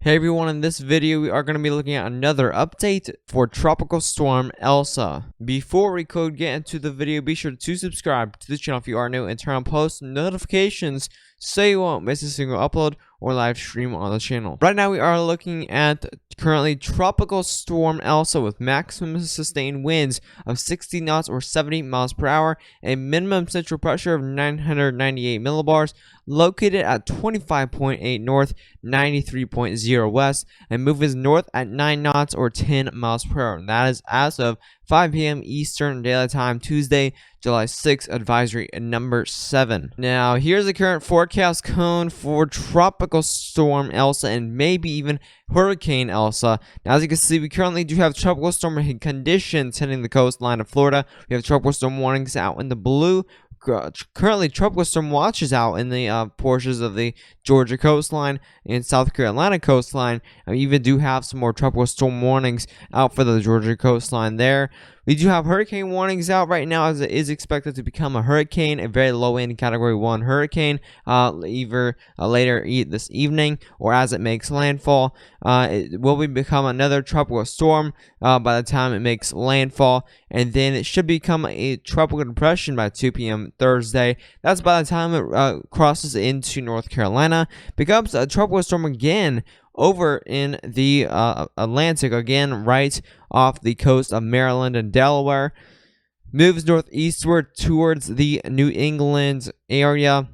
Hey everyone, in this video we are going to be looking at another update for Tropical Storm Elsa. Before we could get into the video, be sure to subscribe to the channel if you are new and turn on post notifications so you won't miss a single upload or live stream on the channel. Right now we are looking at currently Tropical Storm Elsa with maximum sustained winds of 60 knots or 70 miles per hour, a minimum central pressure of 998 millibars, located at 25.8 north, 93.0 west, and moves north at 9 knots or 10 miles per hour. And that is as of 5 p.m. Eastern Daylight Time, Tuesday, July 6th, advisory number 7. Now, here's the current forecast cone for Tropical Storm Elsa and maybe even Hurricane Elsa. Now, as you can see, we currently do have tropical storm conditions hitting the coastline of Florida. We have tropical storm warnings out in the blue. Currently, tropical storm watches out in the portions of the Georgia coastline and South Carolina coastline. We even do have some more tropical storm warnings out for the Georgia coastline there. We do have hurricane warnings out right now, as it is expected to become a hurricane, a very low-end Category 1 hurricane, either later this evening or as it makes landfall. It will become another tropical storm by the time it makes landfall, and then it should become a tropical depression by 2 p.m. Thursday. That's by the time it crosses into North Carolina, becomes a tropical storm again over in the Atlantic, again right off the coast of Maryland and Delaware, moves northeastward towards the New England area,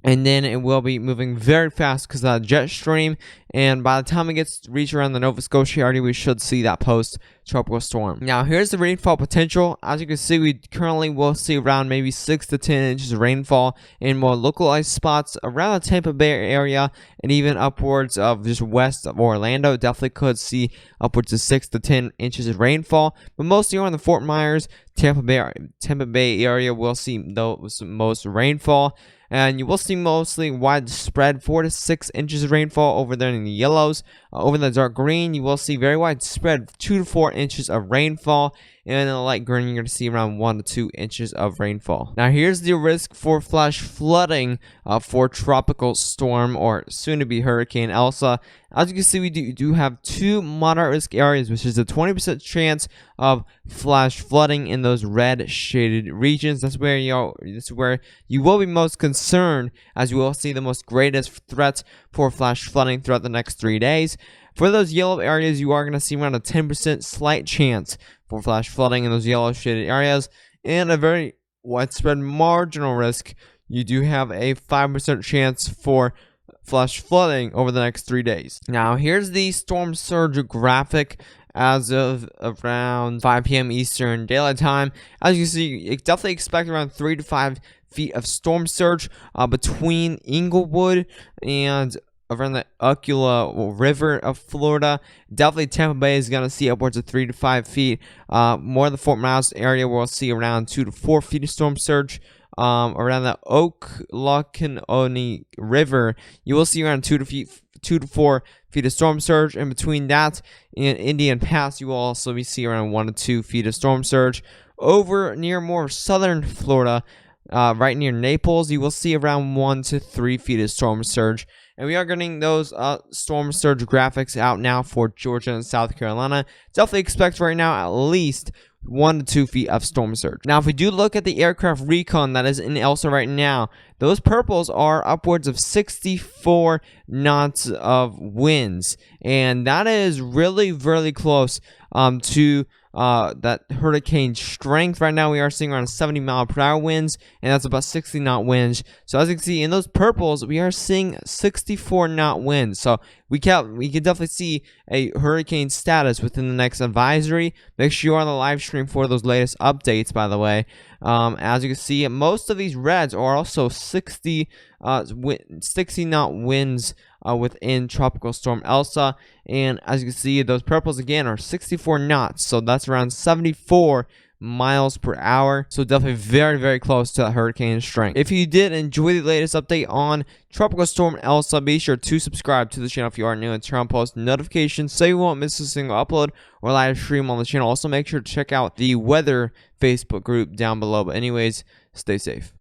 and then it will be moving very fast because of that jet stream, and by the time it gets reach around the Nova Scotia area, we should see that post-tropical storm. Now, here's the rainfall potential. As you can see, we currently will see around maybe 6 to 10 inches of rainfall in more localized spots around the Tampa Bay area, and even upwards of just west of Orlando. Definitely could see upwards of 6 to 10 inches of rainfall, but mostly around the Fort Myers, Tampa Bay area will see those most rainfall. And you will see mostly widespread 4 to 6 inches of rainfall over there in the yellows. Over in the dark green, you will see very widespread 2 to 4 inches of rainfall. And in the light green, you're going to see around 1 to 2 inches of rainfall. Now, here's the risk for flash flooding for Tropical Storm, or soon-to-be Hurricane Elsa. As you can see, we do have 2 moderate risk areas, which is a 20% chance of flash flooding in those red shaded regions. That's where you will be most concerned, as you will see the most greatest threats for flash flooding throughout the next 3 days. For those yellow areas, you are going to see around a 10% slight chance for flash flooding in those yellow shaded areas, and a very widespread marginal risk. You do have a 5% chance for flash flooding over the next 3 days. Now, here's the storm surge graphic as of around 5 p.m. Eastern Daylight Time. As you see, you definitely expect around 3 to 5 feet of storm surge between Inglewood and around the Ucula River of Florida. Definitely Tampa Bay is going to see upwards of 3 to 5 feet. More of the Fort Myers area will see around 2 to 4 feet of storm surge. Around the Ocklawakanoni River, you will see around 2 to 4 feet of storm surge. And between that and Indian Pass, you will also see around 1 to 2 feet of storm surge. Over near more southern Florida, right near Naples, you will see around 1 to 3 feet of storm surge. And we are getting those storm surge graphics out now for Georgia and South Carolina. Definitely expect right now at least 1 to 2 feet of storm surge. Now, if we do look at the aircraft recon that is in Elsa right now, those purples are upwards of 64 knots of winds. And that is really, really close to that hurricane strength. Right now we are seeing around 70 mile per hour winds, and that's about 60 knot winds. So as you can see in those purples, we are seeing 64 knot winds. So we can definitely see a hurricane status within the next advisory. Make sure you're on the live stream for those latest updates, by the way. As you can see, most of these reds are also 60 knot winds within Tropical Storm Elsa, and as you can see, those purples again are 64 knots, so that's around 74 miles per hour. So definitely very, very close to that hurricane strength. If you did enjoy the latest update on Tropical Storm Elsa, be sure to subscribe to the channel if you are new and turn on post notifications so you won't miss a single upload or live stream on the channel. Also, make sure to check out the weather Facebook group down below. But anyways, stay safe.